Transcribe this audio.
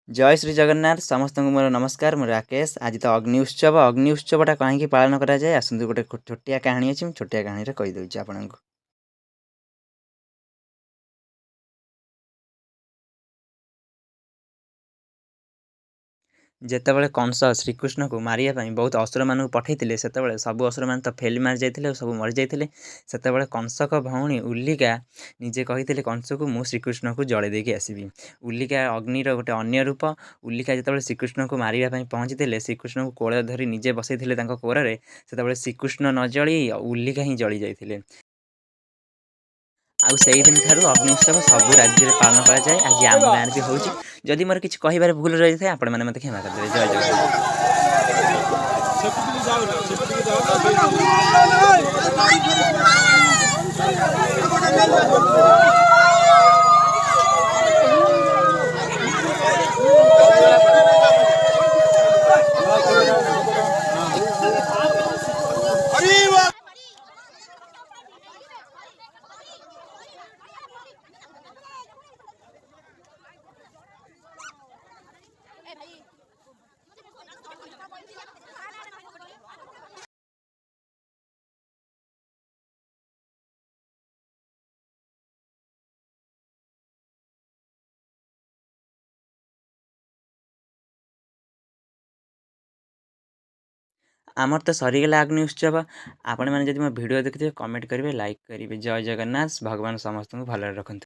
ଜୟ ଶ୍ରୀ ଜଗନ୍ନାଥ ସମସ୍ତଙ୍କୁ ମୋର ନମସ୍କାର। ମୁଁ ରାକେଶ। ଆଜି ତ ଅଗ୍ନି ଉତ୍ସବଟା କାହିଁକି ପାଳନ କରାଯାଏ ଆସନ୍ତୁ ଗୋଟେ ଛୋଟିଆ କାହାଣୀ ଅଛି, ମୁଁ ଛୋଟିଆ କାହାଣୀରେ କହିଦେଉଛି ଆପଣଙ୍କୁ। ଯେତେବେଳେ କଂସ ଶ୍ରୀକୃଷ୍ଣଙ୍କୁ ମାରିବା ପାଇଁ ବହୁତ ଅସୁରମାନଙ୍କୁ ପଠାଇଥିଲେ, ସେତେବେଳେ ସବୁ ଅସୁରମାନେ ତ ଫେଲ ମାରିଯାଇଥିଲେ ଓ ସବୁ ମରିଯାଇଥିଲେ। ସେତେବେଳେ କଂସଙ୍କ ଭଉଣୀ ଉଲ୍ଲିକା ନିଜେ କହିଥିଲେ କଂସକୁ, ମୁଁ ଶ୍ରୀକୃଷ୍ଣଙ୍କୁ ଜଳେଇ ଦେଇକି ଆସିବି। ଉଲ୍ଲିକା ଅଗ୍ନିର ଗୋଟେ ଅନ୍ୟ ରୂପ। ଉଲ୍ଲିକା ଯେତେବେଳେ ଶ୍ରୀକୃଷ୍ଣଙ୍କୁ ମାରିବା ପାଇଁ ପହଞ୍ଚିଥିଲେ, ଶ୍ରୀକୃଷ୍ଣଙ୍କୁ କୋଳରେ ଧରି ନିଜେ ବସେଇଥିଲେ ତାଙ୍କ କୋରରେ, ସେତେବେଳେ ଶ୍ରୀକୃଷ୍ଣ ନ ଜଳି ଉଲ୍ଲିକା ହିଁ ଜଳି ଯାଇଥିଲେ। ଆଉ ସେଇଦିନ ଠାରୁ ଅଗ୍ନି ଉତ୍ସବ ସବୁ ରାଜ୍ୟରେ ପାଳନ କରାଯାଏ। ଆଜି ଆମ ଗାଁରେ ବି ହେଉଛି। ଯଦି ମୋର କିଛି କହିବାରେ ଭୁଲ ରହିଥାଏ ଆପଣମାନେ ମୋତେ କ୍ଷମା କରିଦେବେ। ଜୟ ଜଗନ୍ନାଥ। ଆମର ତ ସରିଗଲା ଅଗ୍ନି ଉତ୍ସବ। ଆପଣମାନେ ଯଦି ମୋ ଭିଡ଼ିଓ ଦେଖିଥିବେ କମେଣ୍ଟ କରିବେ, ଲାଇକ୍ କରିବେ। ଜୟ ଜଗନ୍ନାଥ। ଭଗବାନ ସମସ୍ତଙ୍କୁ ଭଲରେ ରଖନ୍ତୁ।